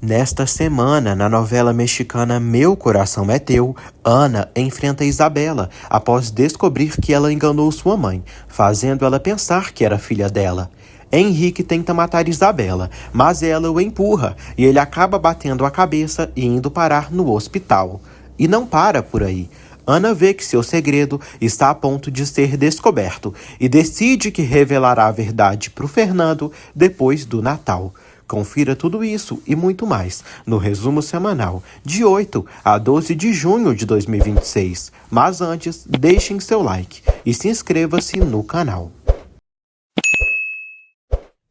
Nesta semana, na novela mexicana Meu Coração é Teu, Ana enfrenta Isabela após descobrir que ela enganou sua mãe, fazendo ela pensar que era filha dela. Henrique tenta matar Isabela, mas ela o empurra e ele acaba batendo a cabeça e indo parar no hospital. E não para por aí. Ana vê que seu segredo está a ponto de ser descoberto e decide que revelará a verdade para o Fernando depois do Natal. Confira tudo isso e muito mais no resumo semanal de 8 a 12 de junho de 2026. Mas antes, deixem seu like e se inscreva-se no canal.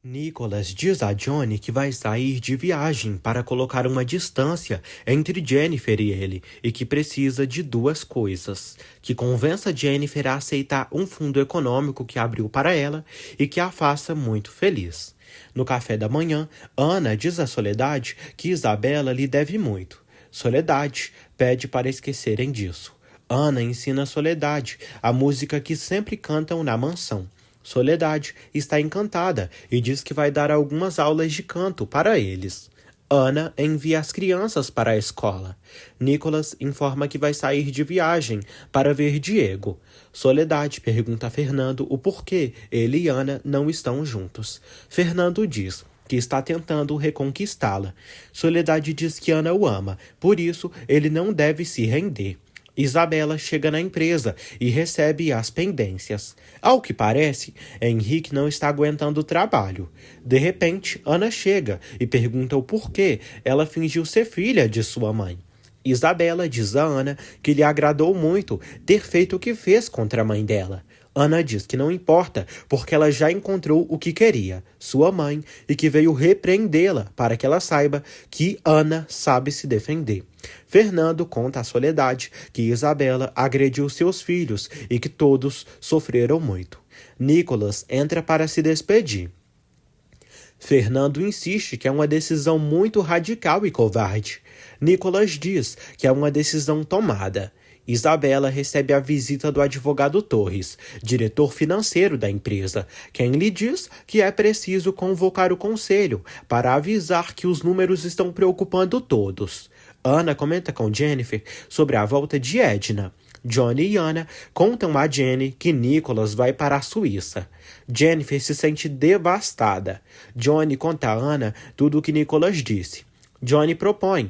Nicholas diz a Johnny que vai sair de viagem para colocar uma distância entre Jennifer e ele e que precisa de duas coisas: que convença Jennifer a aceitar um fundo econômico que abriu para ela e que a faça muito feliz. No café da manhã, Ana diz a Soledade que Isabela lhe deve muito. Soledade pede para esquecerem disso. Ana ensina a Soledade a música que sempre cantam na mansão. Soledade está encantada e diz que vai dar algumas aulas de canto para eles. Ana envia as crianças para a escola. Nicholas informa que vai sair de viagem para ver Diego. Soledade pergunta a Fernando o porquê ele e Ana não estão juntos. Fernando diz que está tentando reconquistá-la. Soledade diz que Ana o ama, por isso ele não deve se render. Isabela chega na empresa e recebe as pendências. Ao que parece, Henrique não está aguentando o trabalho. De repente, Ana chega e pergunta o porquê ela fingiu ser filha de sua mãe. Isabela diz a Ana que lhe agradou muito ter feito o que fez contra a mãe dela. Ana diz que não importa, porque ela já encontrou o que queria, sua mãe, e que veio repreendê-la para que ela saiba que Ana sabe se defender. Fernando conta à Soledade que Isabela agrediu seus filhos e que todos sofreram muito. Nicholas entra para se despedir. Fernando insiste que é uma decisão muito radical e covarde. Nicholas diz que é uma decisão tomada. Isabela recebe a visita do advogado Torres, diretor financeiro da empresa, quem lhe diz que é preciso convocar o conselho para avisar que os números estão preocupando todos. Ana comenta com Jennifer sobre a volta de Edna. Johnny e Ana contam a Jenny que Nicholas vai para a Suíça. Jennifer se sente devastada. Johnny conta a Ana tudo o que Nicholas disse. Johnny propõe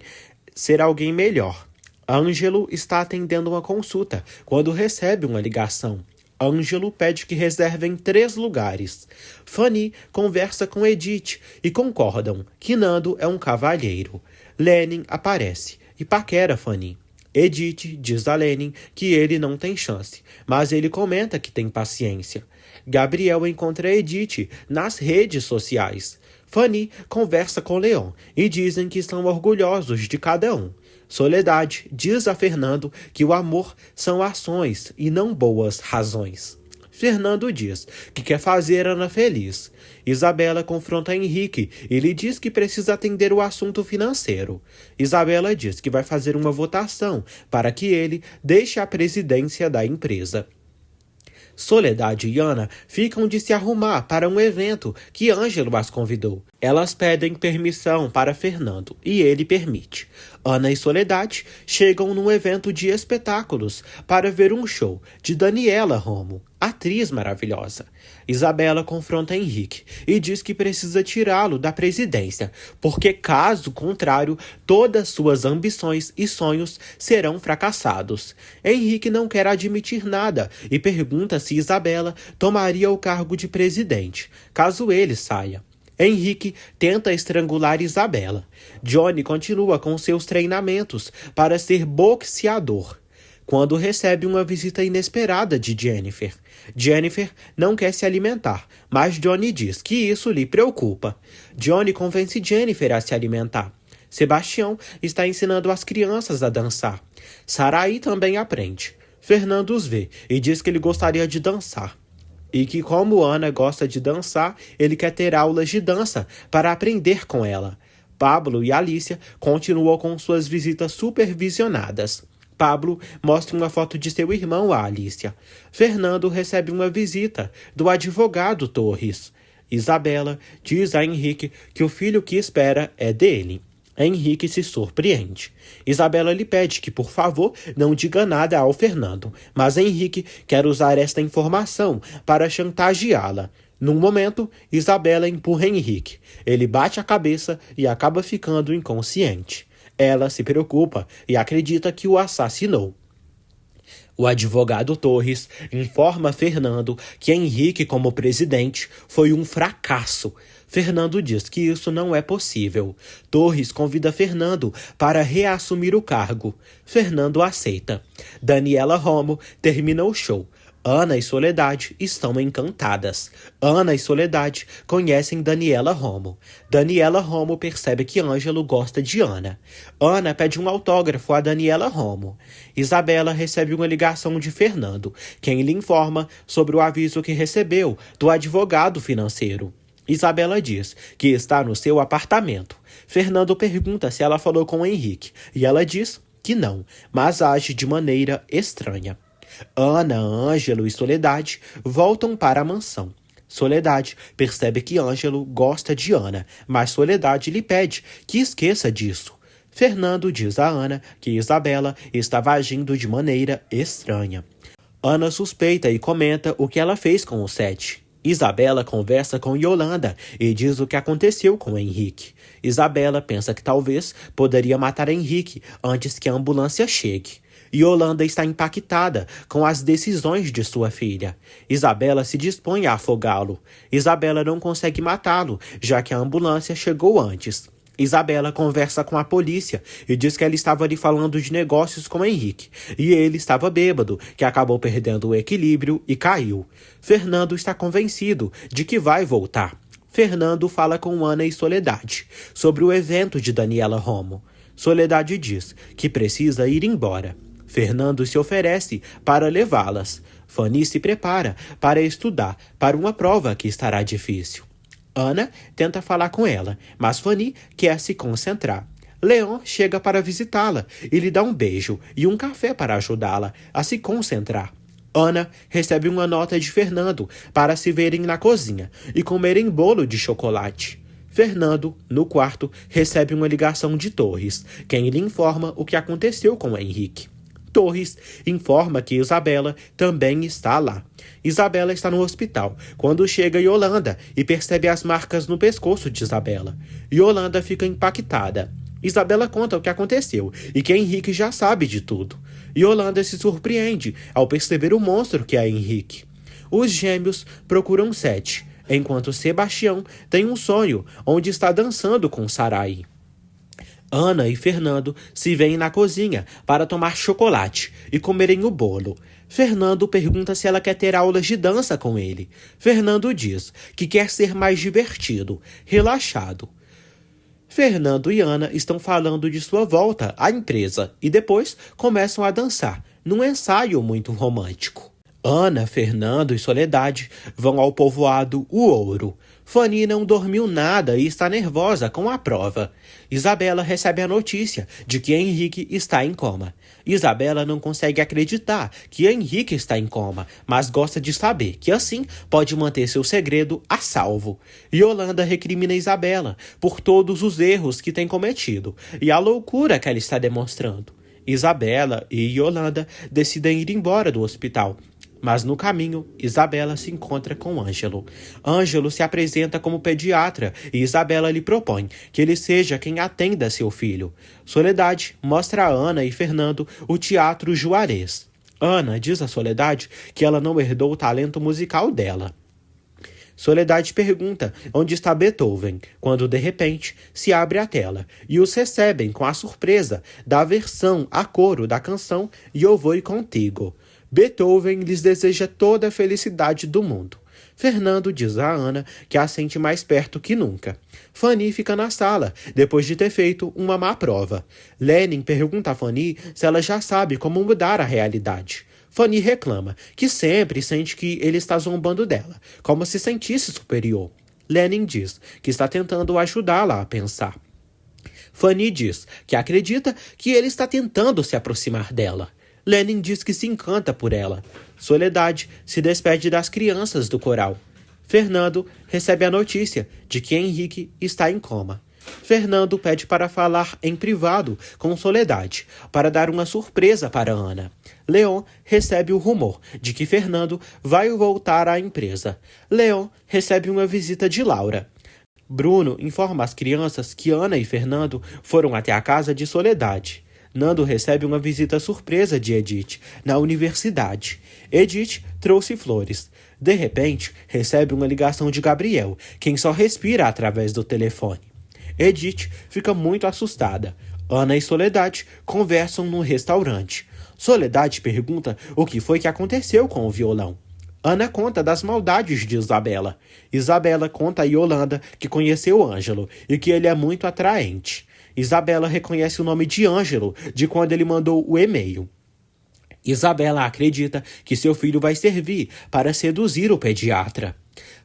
ser alguém melhor. Ângelo está atendendo uma consulta quando recebe uma ligação. Ângelo pede que reservem 3 lugares. Fanny conversa com Edith e concordam que Nando é um cavalheiro. Lenin aparece e paquera Fanny. Edith diz a Lenin que ele não tem chance, mas ele comenta que tem paciência. Gabriel encontra Edith nas redes sociais. Fanny conversa com Leon e dizem que estão orgulhosos de cada um. Soledade diz a Fernando que o amor são ações e não boas razões. Fernando diz que quer fazer Ana feliz. Isabela confronta Henrique e lhe diz que precisa atender o assunto financeiro. Isabela diz que vai fazer uma votação para que ele deixe a presidência da empresa. Soledade e Ana ficam de se arrumar para um evento que Ângelo as convidou. Elas pedem permissão para Fernando e ele permite. Ana e Soledade chegam num evento de espetáculos para ver um show de Daniela Romo, atriz maravilhosa. Isabela confronta Henrique e diz que precisa tirá-lo da presidência, porque caso contrário, todas suas ambições e sonhos serão fracassados. Henrique não quer admitir nada e pergunta se Isabela tomaria o cargo de presidente, caso ele saia. Henrique tenta estrangular Isabela. Johnny continua com seus treinamentos para ser boxeador, quando recebe uma visita inesperada de Jennifer. Jennifer não quer se alimentar, mas Johnny diz que isso lhe preocupa. Johnny convence Jennifer a se alimentar. Sebastião está ensinando as crianças a dançar. Sarai também aprende. Fernando os vê e diz que ele gostaria de dançar. E que como Ana gosta de dançar, ele quer ter aulas de dança para aprender com ela. Pablo e Alicia continuam com suas visitas supervisionadas. Pablo mostra uma foto de seu irmão a Alicia. Fernando recebe uma visita do advogado Torres. Isabela diz a Henrique que o filho que espera é dele. Henrique se surpreende. Isabela lhe pede que, por favor, não diga nada ao Fernando, mas Henrique quer usar esta informação para chantageá-la. Num momento, Isabela empurra Henrique. Ele bate a cabeça e acaba ficando inconsciente. Ela se preocupa e acredita que o assassinou. O advogado Torres informa Fernando que Henrique, como presidente, foi um fracasso. Fernando diz que isso não é possível. Torres convida Fernando para reassumir o cargo. Fernando aceita. Daniela Romo termina o show. Ana e Soledade estão encantadas. Ana e Soledade conhecem Daniela Romo. Daniela Romo percebe que Ângelo gosta de Ana. Ana pede um autógrafo a Daniela Romo. Isabela recebe uma ligação de Fernando, quem lhe informa sobre o aviso que recebeu do advogado financeiro. Isabela diz que está no seu apartamento. Fernando pergunta se ela falou com Henrique e ela diz que não, mas age de maneira estranha. Ana, Ângelo e Soledade voltam para a mansão. Soledade percebe que Ângelo gosta de Ana, mas Soledade lhe pede que esqueça disso. Fernando diz a Ana que Isabela estava agindo de maneira estranha. Ana suspeita e comenta o que ela fez com o Sete. Isabela conversa com Yolanda e diz o que aconteceu com Henrique. Isabela pensa que talvez poderia matar Henrique antes que a ambulância chegue. Yolanda está impactada com as decisões de sua filha. Isabela se dispõe a afogá-lo. Isabela não consegue matá-lo, já que a ambulância chegou antes. Isabela conversa com a polícia e diz que ela estava ali falando de negócios com Henrique. E ele estava bêbado, que acabou perdendo o equilíbrio e caiu. Fernando está convencido de que vai voltar. Fernando fala com Ana e Soledade sobre o evento de Daniela Romo. Soledade diz que precisa ir embora. Fernando se oferece para levá-las. Fanny se prepara para estudar para uma prova que estará difícil. Ana tenta falar com ela, mas Fanny quer se concentrar. Leon chega para visitá-la e lhe dá um beijo e um café para ajudá-la a se concentrar. Ana recebe uma nota de Fernando para se verem na cozinha e comerem bolo de chocolate. Fernando, no quarto, recebe uma ligação de Torres, quem lhe informa o que aconteceu com Henrique. Torres informa que Isabela também está lá. Isabela está no hospital quando chega Yolanda e percebe as marcas no pescoço de Isabela. Yolanda fica impactada. Isabela conta o que aconteceu e que Henrique já sabe de tudo. Yolanda se surpreende ao perceber o monstro que é Henrique. Os gêmeos procuram Sete, enquanto Sebastião tem um sonho onde está dançando com Sarai. Ana e Fernando se veem na cozinha para tomar chocolate e comerem o bolo. Fernando pergunta se ela quer ter aulas de dança com ele. Fernando diz que quer ser mais divertido, relaxado. Fernando e Ana estão falando de sua volta à empresa e depois começam a dançar, num ensaio muito romântico. Ana, Fernando e Soledade vão ao povoado O Ouro. Fanny não dormiu nada e está nervosa com a prova. Isabela recebe a notícia de que Henrique está em coma. Isabela não consegue acreditar que Henrique está em coma, mas gosta de saber que assim pode manter seu segredo a salvo. Yolanda recrimina Isabela por todos os erros que tem cometido e a loucura que ela está demonstrando. Isabela e Yolanda decidem ir embora do hospital. Mas no caminho, Isabela se encontra com Ângelo. Ângelo se apresenta como pediatra e Isabela lhe propõe que ele seja quem atenda seu filho. Soledade mostra a Ana e Fernando o Teatro Juarez. Ana diz a Soledade que ela não herdou o talento musical dela. Soledade pergunta onde está Beethoven, quando de repente se abre a tela e os recebem com a surpresa da versão a coro da canção Eu Vou Contigo. Beethoven lhes deseja toda a felicidade do mundo. Fernando diz a Ana que a sente mais perto que nunca. Fanny fica na sala, depois de ter feito uma má prova. Lenin pergunta a Fanny se ela já sabe como mudar a realidade. Fanny reclama que sempre sente que ele está zombando dela, como se sentisse superior. Lenin diz que está tentando ajudá-la a pensar. Fanny diz que acredita que ele está tentando se aproximar dela. Lenin diz que se encanta por ela. Soledade se despede das crianças do coral. Fernando recebe a notícia de que Henrique está em coma. Fernando pede para falar em privado com Soledade, para dar uma surpresa para Ana. Leon recebe o rumor de que Fernando vai voltar à empresa. Leon recebe uma visita de Laura. Bruno informa as crianças que Ana e Fernando foram até a casa de Soledade. Nando recebe uma visita surpresa de Edith, na universidade. Edith trouxe flores. De repente, recebe uma ligação de Gabriel, quem só respira através do telefone. Edith fica muito assustada. Ana e Soledade conversam no restaurante. Soledade pergunta o que foi que aconteceu com o violão. Ana conta das maldades de Isabela. Isabela conta a Yolanda que conheceu Ângelo e que ele é muito atraente. Isabela reconhece o nome de Ângelo de quando ele mandou o e-mail. Isabela acredita que seu filho vai servir para seduzir o pediatra.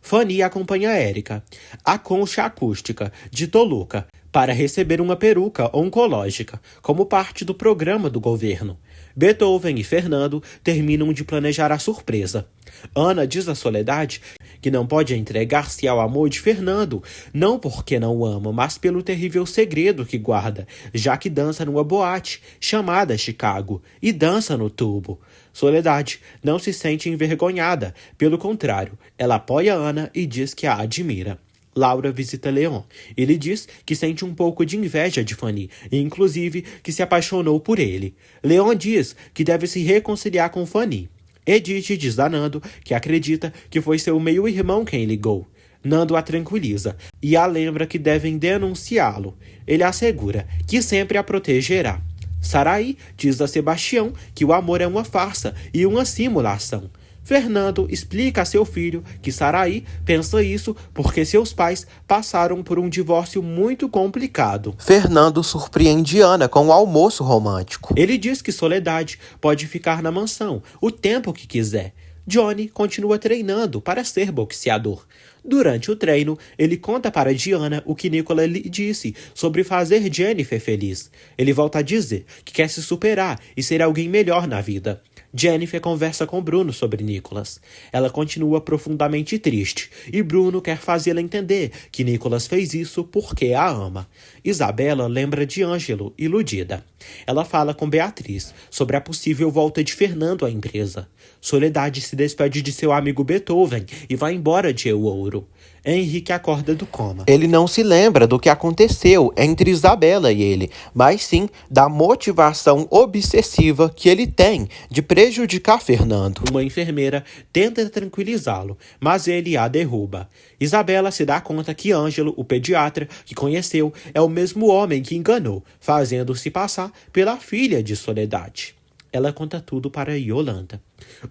Fanny acompanha Érica, a concha acústica de Toluca, para receber uma peruca oncológica, como parte do programa do governo. Beethoven e Fernando terminam de planejar a surpresa. Ana diz a Soledade que não pode entregar-se ao amor de Fernando, não porque não o ama, mas pelo terrível segredo que guarda, já que dança numa boate chamada Chicago e dança no tubo. Soledade não se sente envergonhada, pelo contrário, ela apoia Ana e diz que a admira. Laura visita Leon. Ele diz que sente um pouco de inveja de Fanny e, inclusive, que se apaixonou por ele. Leon diz que deve se reconciliar com Fanny. Edith diz a Nando que acredita que foi seu meio-irmão quem ligou. Nando a tranquiliza e a lembra que devem denunciá-lo. Ele assegura que sempre a protegerá. Sarai diz a Sebastião que o amor é uma farsa e uma simulação. Fernando explica a seu filho que Sarai pensa isso porque seus pais passaram por um divórcio muito complicado. Fernando surpreende Ana com um almoço romântico. Ele diz que Soledade pode ficar na mansão o tempo que quiser. Johnny continua treinando para ser boxeador. Durante o treino, ele conta para Diana o que Nicola lhe disse sobre fazer Jennifer feliz. Ele volta a dizer que quer se superar e ser alguém melhor na vida. Jennifer conversa com Bruno sobre Nicholas. Ela continua profundamente triste e Bruno quer fazê-la entender que Nicholas fez isso porque a ama. Isabela lembra de Ângelo, iludida. Ela fala com Beatriz sobre a possível volta de Fernando à empresa. Soledade se despede de seu amigo Beethoven e vai embora de El Ouro. Henrique acorda do coma. Ele não se lembra do que aconteceu entre Isabela e ele, mas sim da motivação obsessiva que ele tem de prejudicar Fernando. Uma enfermeira tenta tranquilizá-lo, mas ele a derruba. Isabela se dá conta que Ângelo, o pediatra que conheceu, é o mesmo homem que enganou, fazendo-se passar pela filha de Soledade. Ela conta tudo para Yolanda.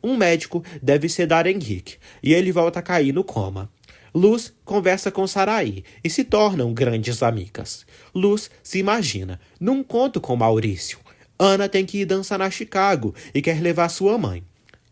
Um médico deve sedar Henrique e ele volta a cair no coma. Luz conversa com Sarai e se tornam grandes amigas. Luz se imagina num conto com Maurício. Ana tem que ir dançar na Chicago e quer levar sua mãe.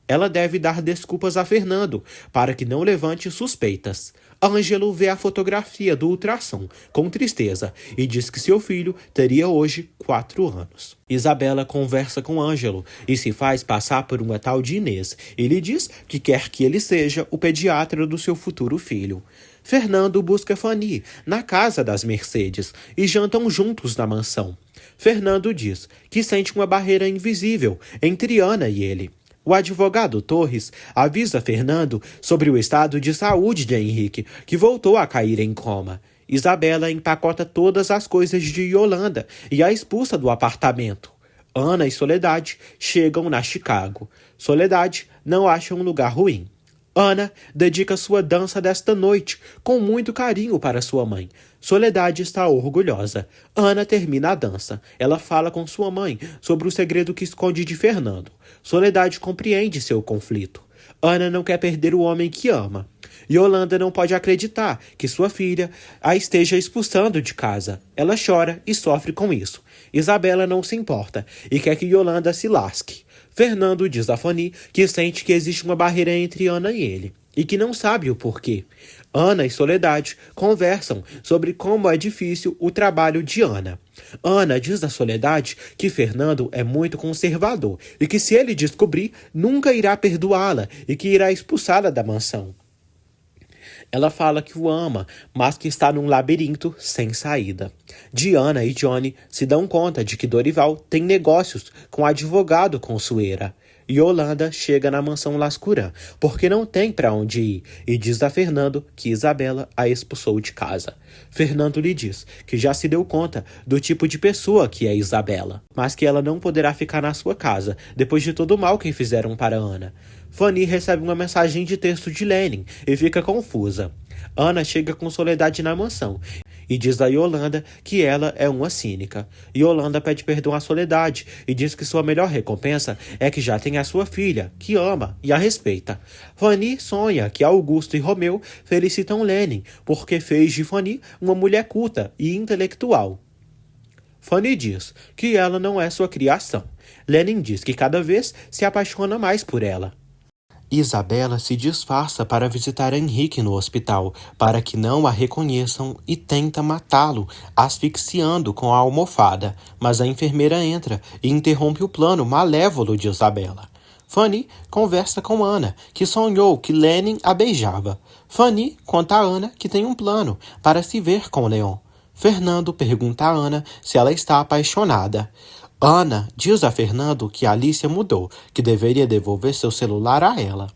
Ela deve dar desculpas a Fernando para que não levante suspeitas. Ângelo vê a fotografia do ultrassom com tristeza e diz que seu filho teria hoje 4 anos. Isabela conversa com Ângelo e se faz passar por uma tal de Inês. Ele diz que quer que ele seja o pediatra do seu futuro filho. Fernando busca Fanny na casa das Mercedes e jantam juntos na mansão. Fernando diz que sente uma barreira invisível entre Ana e ele. O advogado Torres avisa Fernando sobre o estado de saúde de Henrique, que voltou a cair em coma. Isabela empacota todas as coisas de Yolanda e a expulsa do apartamento. Ana e Soledade chegam na Chicago. Soledade não acha um lugar ruim. Ana dedica sua dança desta noite com muito carinho para sua mãe. Soledade está orgulhosa. Ana termina a dança. Ela fala com sua mãe sobre o segredo que esconde de Fernando. Soledade compreende seu conflito. Ana não quer perder o homem que ama. Yolanda não pode acreditar que sua filha a esteja expulsando de casa. Ela chora e sofre com isso. Isabela não se importa e quer que Yolanda se lasque. Fernando diz a Fanny que sente que existe uma barreira entre Ana e ele, e que não sabe o porquê. Ana e Soledade conversam sobre como é difícil o trabalho de Ana. Ana diz a Soledade que Fernando é muito conservador e que se ele descobrir, nunca irá perdoá-la e que irá expulsá-la da mansão. Ela fala que o ama, mas que está num labirinto sem saída. Diana e Johnny se dão conta de que Dorival tem negócios com o advogado Consueira. Yolanda chega na mansão Lascurã, porque não tem para onde ir, e diz a Fernando que Isabela a expulsou de casa. Fernando lhe diz que já se deu conta do tipo de pessoa que é Isabela, mas que ela não poderá ficar na sua casa, depois de todo o mal que fizeram para Ana. Fanny recebe uma mensagem de texto de Lenin e fica confusa. Ana chega com Soledade na mansão e diz a Yolanda que ela é uma cínica. Yolanda pede perdão à Soledade e diz que sua melhor recompensa é que já tem a sua filha, que ama e a respeita. Fanny sonha que Augusto e Romeu felicitam Lenin porque fez de Fanny uma mulher culta e intelectual. Fanny diz que ela não é sua criação. Lenin diz que cada vez se apaixona mais por ela. Isabela se disfarça para visitar Henrique no hospital, para que não a reconheçam, e tenta matá-lo, asfixiando com a almofada, mas a enfermeira entra e interrompe o plano malévolo de Isabela. Fanny conversa com Ana, que sonhou que Lenin a beijava. Fanny conta a Ana que tem um plano para se ver com Leon. Fernando pergunta a Ana se ela está apaixonada. Ana diz a Fernando que Alicia mudou, que deveria devolver seu celular a ela.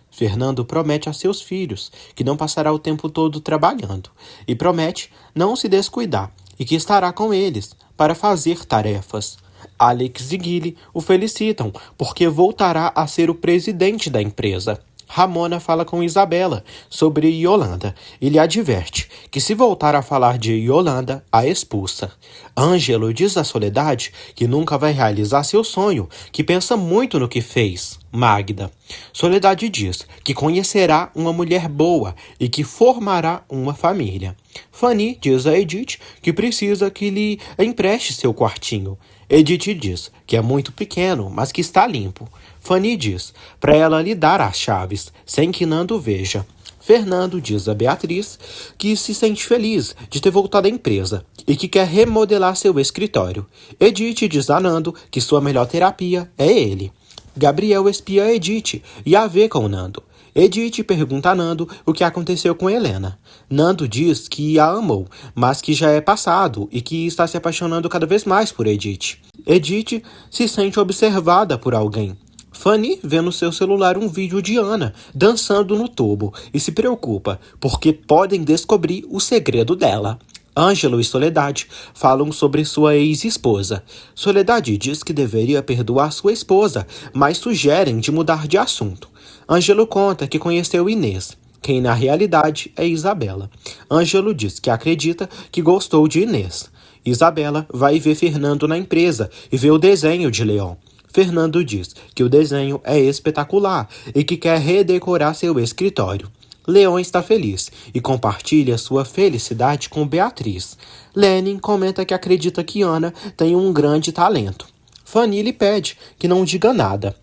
Fernando promete a seus filhos que não passará o tempo todo trabalhando e promete não se descuidar e que estará com eles para fazer tarefas. Alex e Guile o felicitam porque voltará a ser o presidente da empresa. Ramona fala com Isabela sobre Yolanda e lhe adverte que se voltar a falar de Yolanda, a expulsa. Ângelo diz à Soledade que nunca vai realizar seu sonho, que pensa muito no que fez, Magda. Soledade diz que conhecerá uma mulher boa e que formará uma família. Fanny diz a Edith que precisa que lhe empreste seu quartinho. Edith diz que é muito pequeno, mas que está limpo. Fanny diz para ela lhe dar as chaves, sem que Nando veja. Fernando diz a Beatriz que se sente feliz de ter voltado à empresa e que quer remodelar seu escritório. Edith diz a Nando que sua melhor terapia é ele. Gabriel espia Edith e a vê com Nando. Edith pergunta a Nando o que aconteceu com Helena. Nando diz que a amou, mas que já é passado e que está se apaixonando cada vez mais por Edith. Edith se sente observada por alguém. Fanny vê no seu celular um vídeo de Ana dançando no tubo e se preocupa, porque podem descobrir o segredo dela. Ângelo e Soledade falam sobre sua ex-esposa. Soledade diz que deveria perdoar sua esposa, mas sugerem de mudar de assunto. Ângelo conta que conheceu Inês, quem na realidade é Isabela. Ângelo diz que acredita que gostou de Inês. Isabela vai ver Fernando na empresa e vê o desenho de Leon. Fernando diz que o desenho é espetacular e que quer redecorar seu escritório. Leon está feliz e compartilha sua felicidade com Beatriz. Lenin comenta que acredita que Ana tem um grande talento. Fanny lhe pede que não diga nada.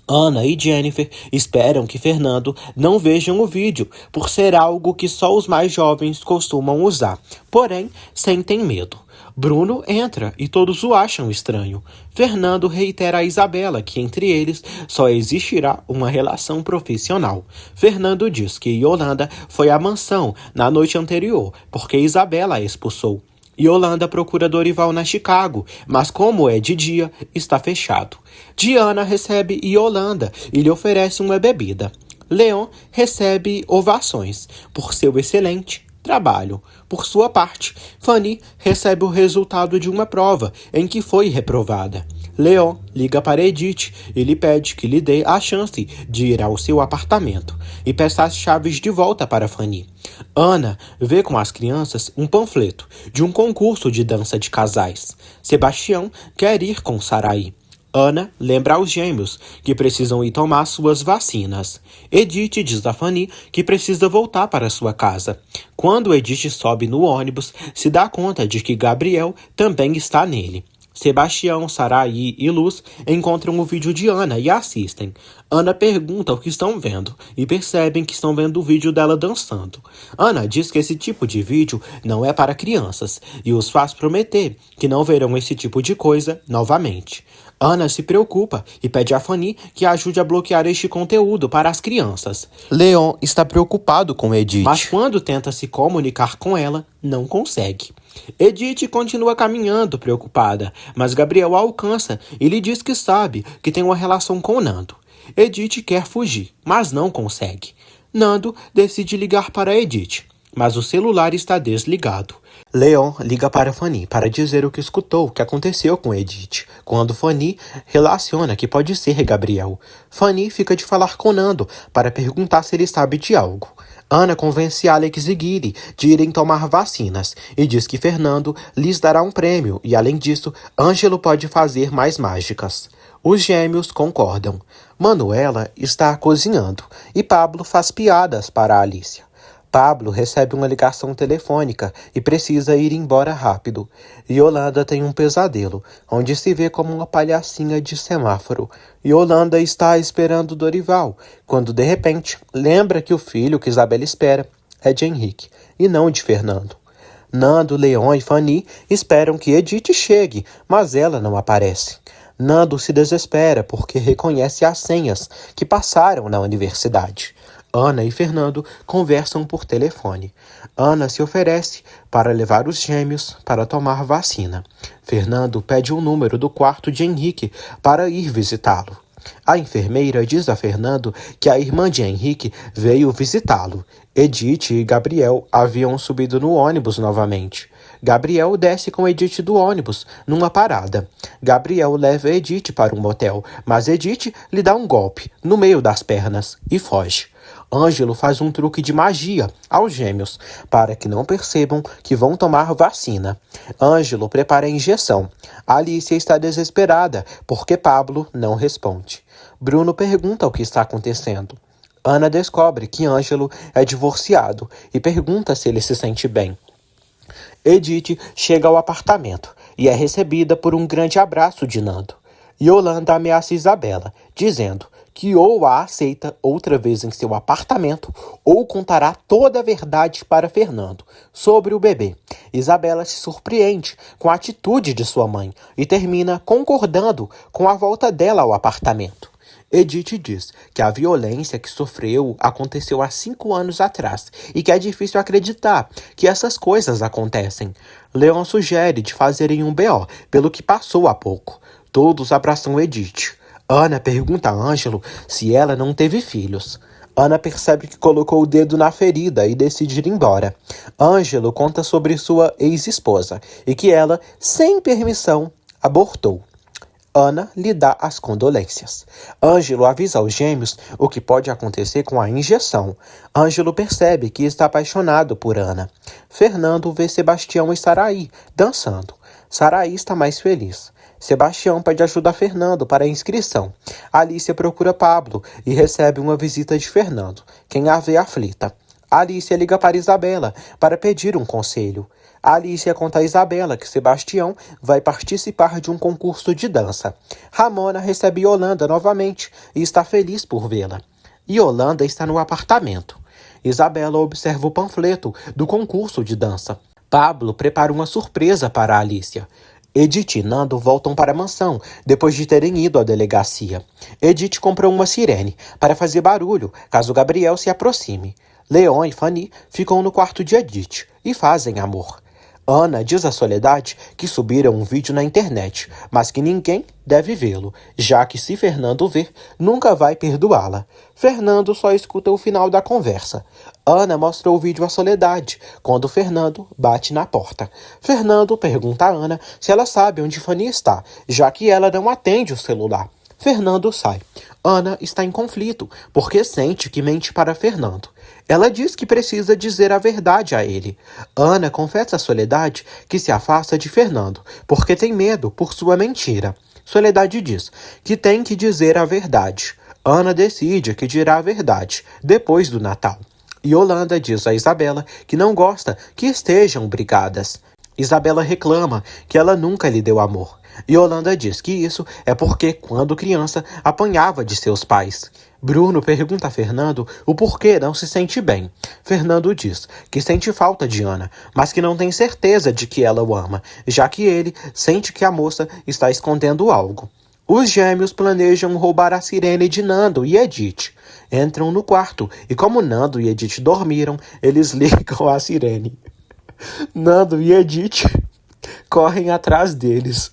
Ana e Jennifer esperam que Fernando não vejam o vídeo, por ser algo que só os mais jovens costumam usar, porém sentem medo. Bruno entra e todos o acham estranho. Fernando reitera a Isabela que entre eles só existirá uma relação profissional. Fernando diz que Yolanda foi à mansão na noite anterior, porque Isabela a expulsou. Yolanda procura Dorival na Chicago, mas como é de dia, está fechado. Diana recebe Yolanda e lhe oferece uma bebida. Leon recebe ovações por seu excelente trabalho. Por sua parte, Fanny recebe o resultado de uma prova em que foi reprovada. Leon liga para Edith e lhe pede que lhe dê a chance de ir ao seu apartamento e peça as chaves de volta para Fanny. Ana vê com as crianças um panfleto de um concurso de dança de casais. Sebastião quer ir com Sarai. Ana lembra aos gêmeos que precisam ir tomar suas vacinas. Edith diz a Fanny que precisa voltar para sua casa. Quando Edith sobe no ônibus, se dá conta de que Gabriel também está nele. Sebastião, Saraí e Luz encontram o vídeo de Ana e assistem. Ana pergunta o que estão vendo e percebem que estão vendo o vídeo dela dançando. Ana diz que esse tipo de vídeo não é para crianças e os faz prometer que não verão esse tipo de coisa novamente. Ana se preocupa e pede a Fanny que ajude a bloquear este conteúdo para as crianças. Leon está preocupado com Edith, mas quando tenta se comunicar com ela, não consegue. Edith continua caminhando preocupada, mas Gabriel a alcança e lhe diz que sabe que tem uma relação com Nando. Edith quer fugir, mas não consegue. Nando decide ligar para Edith, mas o celular está desligado. Leon liga para Fanny para dizer o que escutou, o que aconteceu com Edith, quando Fanny relaciona que pode ser Gabriel. Fanny fica de falar com Nando para perguntar se ele sabe de algo. Ana convence Alex e Giri de irem tomar vacinas e diz que Fernando lhes dará um prêmio e, além disso, Ângelo pode fazer mais mágicas. Os gêmeos concordam. Manuela está cozinhando e Pablo faz piadas para Alicia. Pablo recebe uma ligação telefônica e precisa ir embora rápido. Yolanda tem um pesadelo, onde se vê como uma palhacinha de semáforo. Yolanda está esperando Dorival, quando de repente lembra que o filho que Isabela espera é de Henrique, e não de Fernando. Nando, Leon e Fanny esperam que Edith chegue, mas ela não aparece. Nando se desespera porque reconhece as senhas que passaram na universidade. Ana e Fernando conversam por telefone. Ana se oferece para levar os gêmeos para tomar vacina. Fernando pede o número do quarto de Henrique para ir visitá-lo. A enfermeira diz a Fernando que a irmã de Henrique veio visitá-lo. Edith e Gabriel haviam subido no ônibus novamente. Gabriel desce com Edith do ônibus, numa parada. Gabriel leva Edith para um motel, mas Edith lhe dá um golpe no meio das pernas e foge. Ângelo faz um truque de magia aos gêmeos, para que não percebam que vão tomar vacina. Ângelo prepara a injeção. Alicia está desesperada, porque Pablo não responde. Bruno pergunta o que está acontecendo. Ana descobre que Ângelo é divorciado e pergunta se ele se sente bem. Edith chega ao apartamento e é recebida por um grande abraço de Nando. Yolanda ameaça Isabela, dizendo que ou a aceita outra vez em seu apartamento ou contará toda a verdade para Fernando sobre o bebê. Isabela se surpreende com a atitude de sua mãe e termina concordando com a volta dela ao apartamento. Edith diz que a violência que sofreu aconteceu há 5 anos atrás e que é difícil acreditar que essas coisas acontecem. Leon sugere de fazerem um BO pelo que passou há pouco. Todos abraçam Edith. Ana pergunta a Ângelo se ela não teve filhos. Ana percebe que colocou o dedo na ferida e decide ir embora. Ângelo conta sobre sua ex-esposa e que ela, sem permissão, abortou. Ana lhe dá as condolências. Ângelo avisa aos gêmeos o que pode acontecer com a injeção. Ângelo percebe que está apaixonado por Ana. Fernando vê Sebastião e Saraí dançando. Saraí está mais feliz. Sebastião pede ajuda a Fernando para a inscrição. Alicia procura Pablo e recebe uma visita de Fernando, quem a vê aflita. Alicia liga para Isabela para pedir um conselho. Alicia conta a Isabela que Sebastião vai participar de um concurso de dança. Ramona recebe Yolanda novamente e está feliz por vê-la. Yolanda está no apartamento. Isabela observa o panfleto do concurso de dança. Pablo prepara uma surpresa para Alicia. Edith e Nando voltam para a mansão, depois de terem ido à delegacia. Edith comprou uma sirene para fazer barulho, caso Gabriel se aproxime. Leon e Fanny ficam no quarto de Edith e fazem amor. Ana diz a Soledade que subiram um vídeo na internet, mas que ninguém deve vê-lo, já que se Fernando ver, nunca vai perdoá-la. Fernando só escuta o final da conversa. Ana mostra o vídeo à Soledade, quando Fernando bate na porta. Fernando pergunta a Ana se ela sabe onde Fanny está, já que ela não atende o celular. Fernando sai. Ana está em conflito, porque sente que mente para Fernando. Ela diz que precisa dizer a verdade a ele. Ana confessa a Soledade que se afasta de Fernando, porque tem medo por sua mentira. Soledade diz que tem que dizer a verdade. Ana decide que dirá a verdade, depois do Natal. Yolanda diz a Isabela que não gosta que estejam brigadas. Isabela reclama que ela nunca lhe deu amor. Yolanda diz que isso é porque, quando criança, apanhava de seus pais. Bruno pergunta a Fernando o porquê não se sente bem. Fernando diz que sente falta de Ana, mas que não tem certeza de que ela o ama, já que ele sente que a moça está escondendo algo. Os gêmeos planejam roubar a sirene de Nando e Edith. Entram no quarto e, como Nando e Edith dormiram, eles ligam a sirene. Nando e Edith correm atrás deles.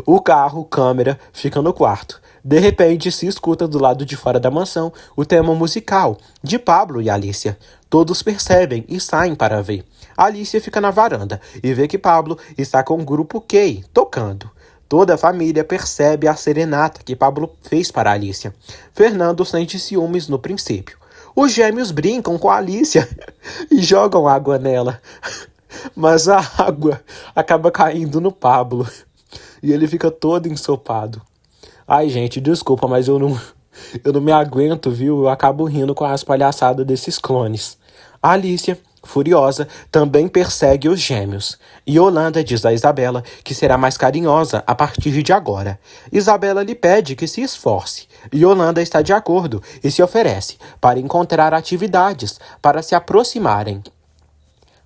O carro, câmera, fica no quarto. De repente, se escuta do lado de fora da mansão o tema musical de Pablo e Alicia. Todos percebem e saem para ver. Alicia fica na varanda e vê que Pablo está com o grupo Key tocando. Toda a família percebe a serenata que Pablo fez para Alicia. Fernando sente ciúmes no princípio. Os gêmeos brincam com a Alicia e jogam água nela. Mas a água acaba caindo no Pablo. E ele fica todo ensopado. Ai, gente, desculpa, mas eu não me aguento, viu? Eu acabo rindo com as palhaçadas desses clones. A Alicia, furiosa, também persegue os gêmeos. E Yolanda diz a Isabela que será mais carinhosa a partir de agora. Isabela lhe pede que se esforce. Yolanda está de acordo e se oferece para encontrar atividades para se aproximarem.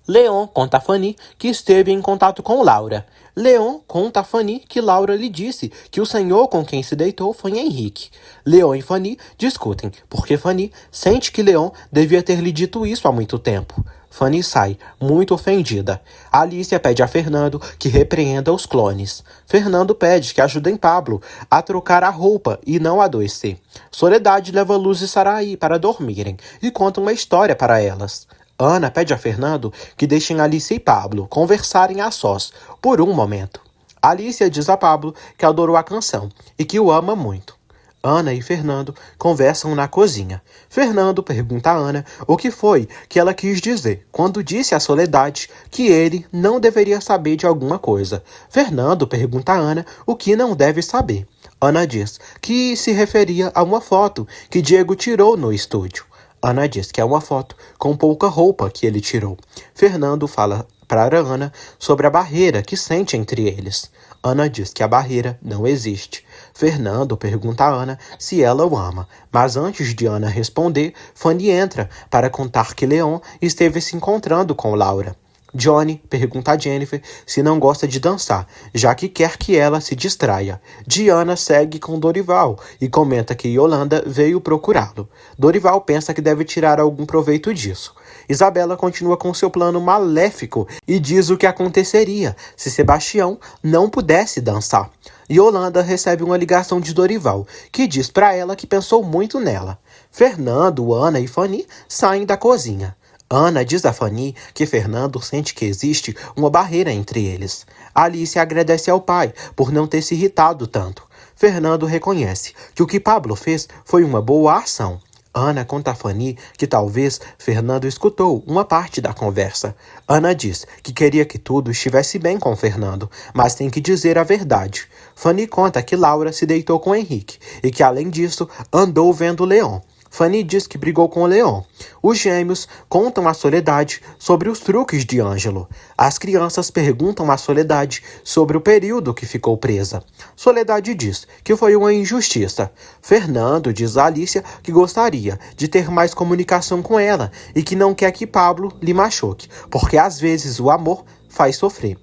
Leon conta a Fanny que esteve em contato com Laura. Leon conta a Fanny que Laura lhe disse que o senhor com quem se deitou foi Henrique. Leon e Fanny discutem, porque Fanny sente que Leon devia ter lhe dito isso há muito tempo. Fanny sai, muito ofendida. Alicia pede a Fernando que repreenda os clones. Fernando pede que ajudem Pablo a trocar a roupa e não adoecer. Soledade leva Luz e Saraí para dormirem e conta uma história para elas. Ana pede a Fernando que deixem Alicia e Pablo conversarem a sós por um momento. Alicia diz a Pablo que adorou a canção e que o ama muito. Ana e Fernando conversam na cozinha. Fernando pergunta a Ana o que foi que ela quis dizer quando disse a Soledade que ele não deveria saber de alguma coisa. Fernando pergunta a Ana o que não deve saber. Ana diz que se referia a uma foto que Diego tirou no estúdio. Ana diz que é uma foto com pouca roupa que ele tirou. Fernando fala para Ana sobre a barreira que sente entre eles. Ana diz que a barreira não existe. Fernando pergunta a Ana se ela o ama, mas antes de Ana responder, Fanny entra para contar que Leon esteve se encontrando com Laura. Johnny pergunta a Jennifer se não gosta de dançar, já que quer que ela se distraia. Diana segue com Dorival e comenta que Yolanda veio procurá-lo. Dorival pensa que deve tirar algum proveito disso. Isabela continua com seu plano maléfico e diz o que aconteceria se Sebastião não pudesse dançar. Yolanda recebe uma ligação de Dorival, que diz para ela que pensou muito nela. Fernando, Ana e Fanny saem da cozinha. Ana diz a Fanny que Fernando sente que existe uma barreira entre eles. Alice agradece ao pai por não ter se irritado tanto. Fernando reconhece que o que Pablo fez foi uma boa ação. Ana conta a Fanny que talvez Fernando escutou uma parte da conversa. Ana diz que queria que tudo estivesse bem com Fernando, mas tem que dizer a verdade. Fanny conta que Laura se deitou com Henrique e que, além disso, andou vendo Leon. Fanny diz que brigou com o Leon. Os gêmeos contam a Soledade sobre os truques de Ângelo. As crianças perguntam a Soledade sobre o período que ficou presa. Soledade diz que foi uma injustiça. Fernando diz a Alicia que gostaria de ter mais comunicação com ela e que não quer que Pablo lhe machuque, porque às vezes o amor faz sofrer.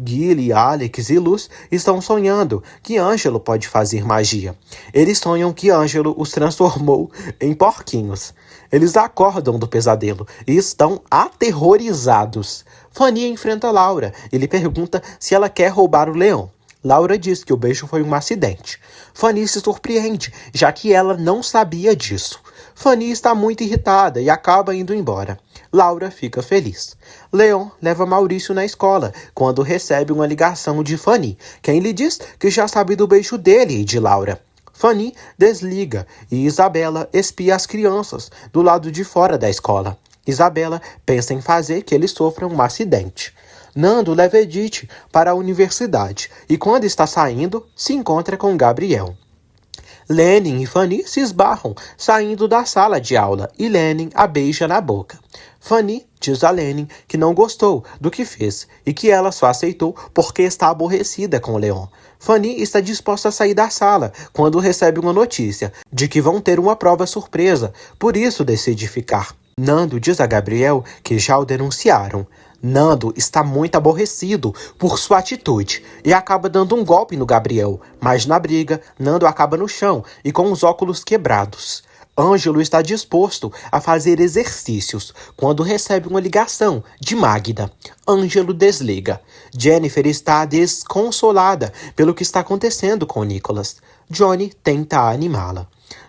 Gilly, Alex e Luz estão sonhando que Ângelo pode fazer magia. Eles sonham que Ângelo os transformou em porquinhos. Eles acordam do pesadelo e estão aterrorizados. Fanny enfrenta Laura e lhe pergunta se ela quer roubar o leão. Laura diz que o beijo foi um acidente. Fanny se surpreende, já que ela não sabia disso. Fanny está muito irritada e acaba indo embora. Laura fica feliz. Leon leva Maurício na escola quando recebe uma ligação de Fanny, quem lhe diz que já sabe do beijo dele e de Laura. Fanny desliga e Isabela espia as crianças do lado de fora da escola. Isabela pensa em fazer que eles sofram um acidente. Nando leva Edith para a universidade e, quando está saindo, se encontra com Gabriel. Lenin e Fanny se esbarram, saindo da sala de aula, e Lenin a beija na boca. Fanny Diz a Lenin que não gostou do que fez e que ela só aceitou porque está aborrecida com Leon. Fanny está disposta a sair da sala quando recebe uma notícia de que vão ter uma prova surpresa, por isso decide ficar. Nando diz a Gabriel que já o denunciaram. Nando está muito aborrecido por sua atitude e acaba dando um golpe no Gabriel, mas na briga, Nando acaba no chão e com os óculos quebrados. Ângelo está disposto a fazer exercícios quando recebe uma ligação de Magda. Ângelo desliga. Jennifer está desconsolada pelo que está acontecendo com Nicholas. Johnny tenta animá-la.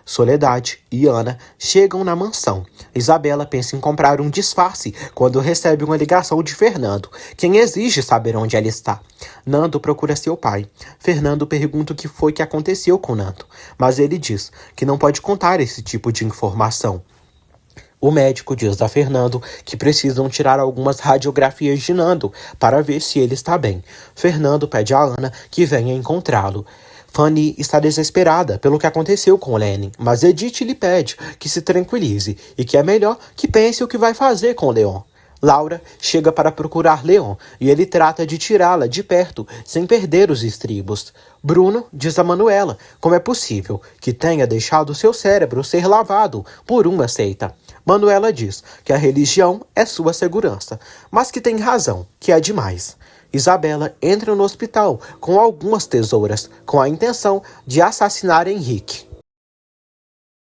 Soledade e Ana chegam na mansão. Isabela pensa em comprar um disfarce quando recebe uma ligação de Fernando, quem exige saber onde ela está. Nando procura seu pai. Fernando pergunta o que foi que aconteceu com Nando, mas ele diz que não pode contar esse tipo de informação. O médico diz a Fernando que precisam tirar algumas radiografias de Nando para ver se ele está bem. Fernando pede a Ana que venha encontrá-lo. Fanny está desesperada pelo que aconteceu com Lenin, mas Edith lhe pede que se tranquilize e que é melhor que pense o que vai fazer com Leon. Laura chega para procurar Leon e ele trata de tirá-la de perto sem perder os estribos. Bruno diz a Manuela como é possível que tenha deixado seu cérebro ser lavado por uma seita. Manuela diz que a religião é sua segurança, mas que tem razão, que é demais. Isabela entra no hospital com algumas tesouras, com a intenção de assassinar Henrique.